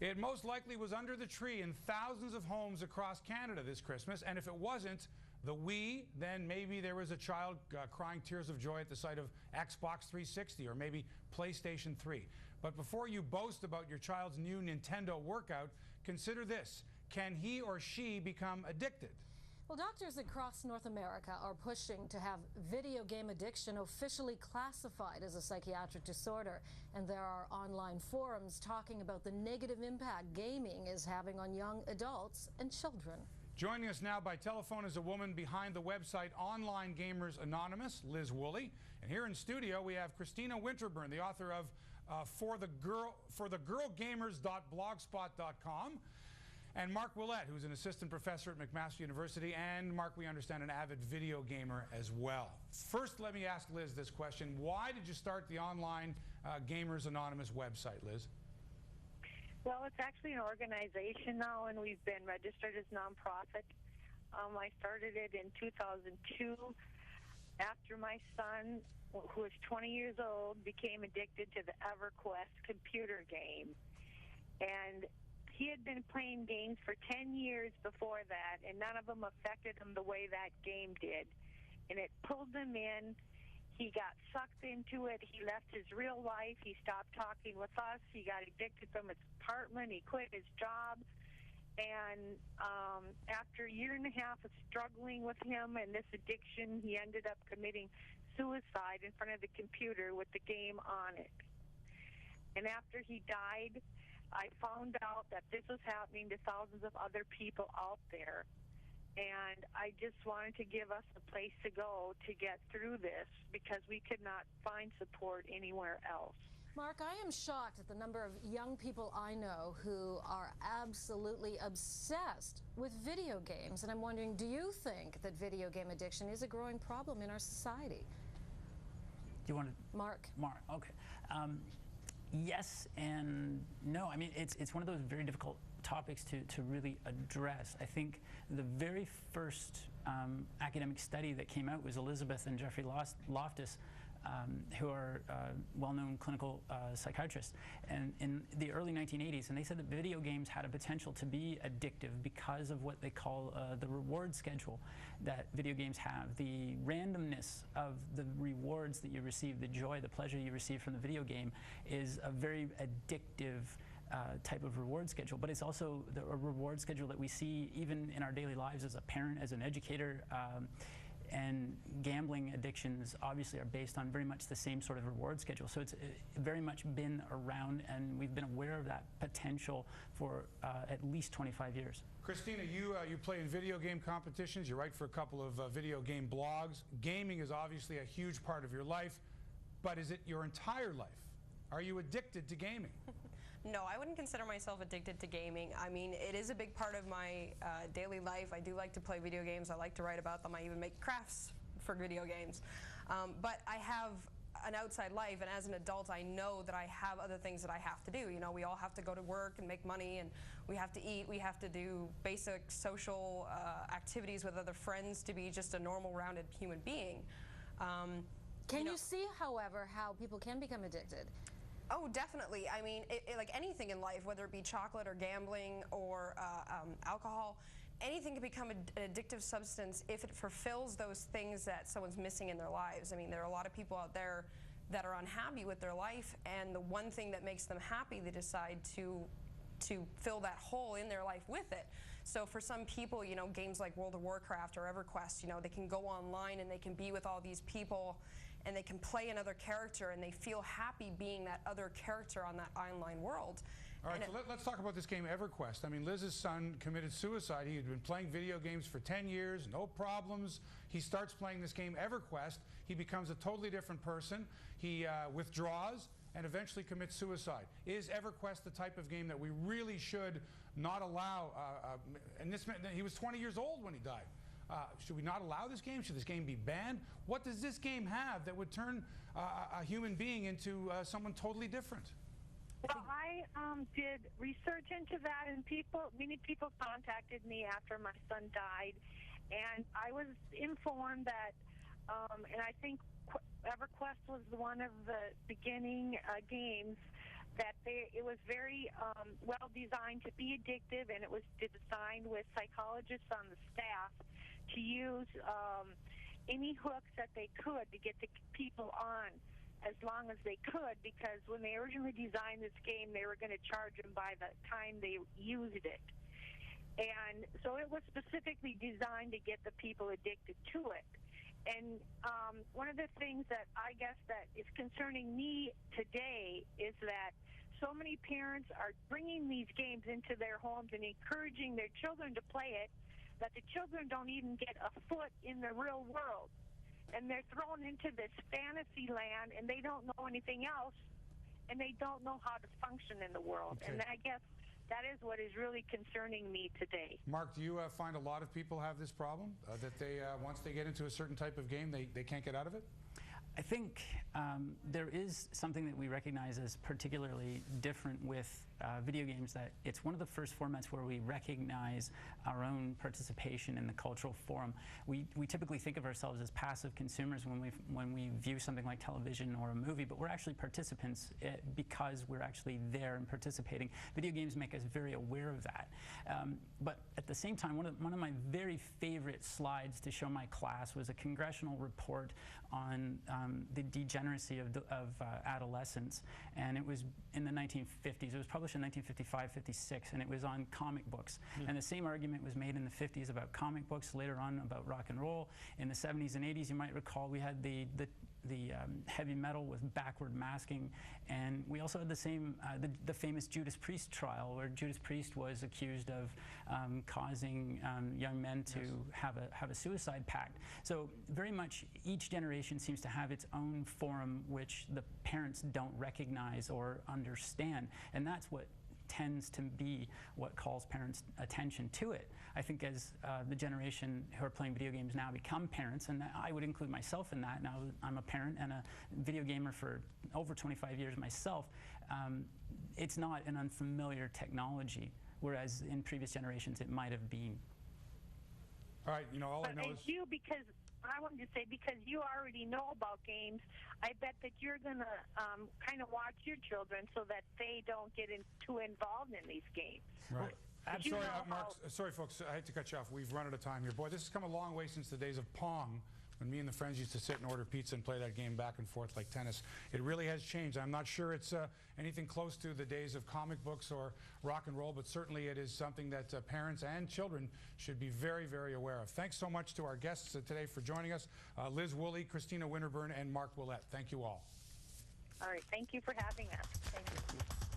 It most likely was under the tree in thousands of homes across Canada this Christmas, and if it wasn't the Wii, then maybe there was a child crying tears of joy at the sight of Xbox 360 or maybe PlayStation 3. But before you boast about your child's new Nintendo workout, consider this: can he or she become addicted? Well, doctors across North America are pushing to have video game addiction officially classified as a psychiatric disorder. And there are online forums talking about the negative impact gaming is having on young adults and children. Joining us now by telephone is a woman behind the website Online Gamers Anonymous, Liz Woolley. And here in studio we have Christina Winterburn, the author of forthegirlgamers.blogspot.com. And Mark Willett, who's an assistant professor at McMaster University, and Mark, we understand, an avid video gamer as well. First, let me ask Liz this question. Why did you start the Online Gamers Anonymous website, Liz? Well, it's actually an organization now, and we've been registered as nonprofit. I started it in 2002 after my son, who was 20 years old, became addicted to the EverQuest computer game. And he had been playing games for 10 years before that, and none of them affected him the way that game did. And it pulled him in. He got sucked into it. He left his real life. He stopped talking with us. He got evicted from his apartment. He quit his job. And after a year and a half of struggling with him and this addiction, he ended up committing suicide in front of the computer with the game on it. And after he died, I found out that this was happening to thousands of other people out there. And I just wanted to give us a place to go to get through this because we could not find support anywhere else. Mark, I am shocked at the number of young people I know who are absolutely obsessed with video games. And I'm wondering, do you think that video game addiction is a growing problem in our society? Do you want to? Mark. Mark, okay. Yes and no. I mean, it's one of those very difficult topics to really address. I think the very first academic study that came out was Elizabeth and Jeffrey Loftus, who are well-known clinical psychiatrists, and in the early 1980s, and they said that video games had a potential to be addictive because of what they call the reward schedule that video games have. The randomness of the rewards that you receive, the joy, the pleasure you receive from the video game is a very addictive type of reward schedule, but it's also a reward schedule that we see even in our daily lives as a parent, as an educator, and gambling addictions obviously are based on very much the same sort of reward schedule. So it's very much been around, and we've been aware of that potential for at least 25 years. Christina, you play in video game competitions, you write for a couple of video game blogs. Gaming is obviously a huge part of your life, but is it your entire life? Are you addicted to gaming? No, I wouldn't consider myself addicted to gaming. I mean, it is a big part of my daily life. I do like to play video games. I like to write about them. I even make crafts for video games. But I have an outside life, and as an adult, I know that I have other things that I have to do. You know, we all have to go to work and make money, and we have to eat. We have to do basic social activities with other friends to be just a normal, rounded human being. Can you see, however, how people can become addicted? Oh, definitely. I mean, like anything in life, whether it be chocolate or gambling or alcohol, anything can become an addictive substance if it fulfills those things that someone's missing in their lives. I mean, there are a lot of people out there that are unhappy with their life, and the one thing that makes them happy, they decide to fill that hole in their life with it. So for some people, you know, games like World of Warcraft or EverQuest, you know, they can go online and they can be with all these people and they can play another character and they feel happy being that other character on that online world. All right, so let's talk about this game EverQuest. I mean, Liz's son committed suicide. He had been playing video games for 10 years, no problems. He starts playing this game EverQuest. He becomes a totally different person. He withdraws and eventually commits suicide. Is EverQuest the type of game that we really should not allow? And this meant that he was 20 years old when he died. Should we not allow this game? Should this game be banned? What does this game have that would turn a human being into someone totally different? Well, I did research into that, and many people contacted me after my son died, and I was informed that, and I think EverQuest was one of the beginning games that it was very well designed to be addictive, and it was designed with psychologists on the staff to use any hooks that they could to get the people on as long as they could, because when they originally designed this game, they were going to charge them by the time they used it. And so it was specifically designed to get the people addicted to it. And one of the things that I guess that is concerning me today is that so many parents are bringing these games into their homes and encouraging their children to play it, that the children don't even get a foot in the real world. And they're thrown into this fantasy land, and they don't know anything else, and they don't know how to function in the world. Okay. And I guess that is what is really concerning me today. Mark, do you find a lot of people have this problem, that they once they get into a certain type of game, they can't get out of it? I think there is something that we recognize as particularly different with video games, that it's one of the first formats where we recognize our own participation in the cultural forum. We typically think of ourselves as passive consumers when we view something like television or a movie, but we're actually participants because we're actually there and participating. Video games make us very aware of that. But at the same time, one of my very favorite slides to show my class was a congressional report on the degeneracy of adolescence, and it was in the 1950s. It was published in 1955, 56, and it was on comic books. And the same argument was made in the 50s about comic books, later on about rock and roll. In the 70s and 80s, you might recall, we had the heavy metal with backward masking, and we also had the same the famous Judas Priest trial, where Judas Priest was accused of causing young men to have a suicide pact. So very much each generation seems to have its own forum which the parents don't recognize or understand, and that's what tends to be what calls parents' attention to it. I think as the generation who are playing video games now become parents, and I would include myself in that. Now I'm a parent and a video gamer for over 25 years myself. It's not an unfamiliar technology, whereas in previous generations it might have been. All right, you know, all I know is... Because I wanted to say, because you already know about games, I bet that you're going to kind of watch your children so that they don't get too involved in these games. Right. I'm You sorry, know Mark, sorry, folks, I hate to cut you off. We've run out of time here. Boy, this has come a long way since the days of Pong, when me and the friends used to sit and order pizza and play that game back and forth like tennis. It really has changed. I'm not sure it's anything close to the days of comic books or rock and roll, but certainly it is something that parents and children should be very, very aware of. Thanks so much to our guests today for joining us, Liz Woolley, Christina Winterburn, and Mark Willett. Thank you all. All right. Thank you for having us. Thank you.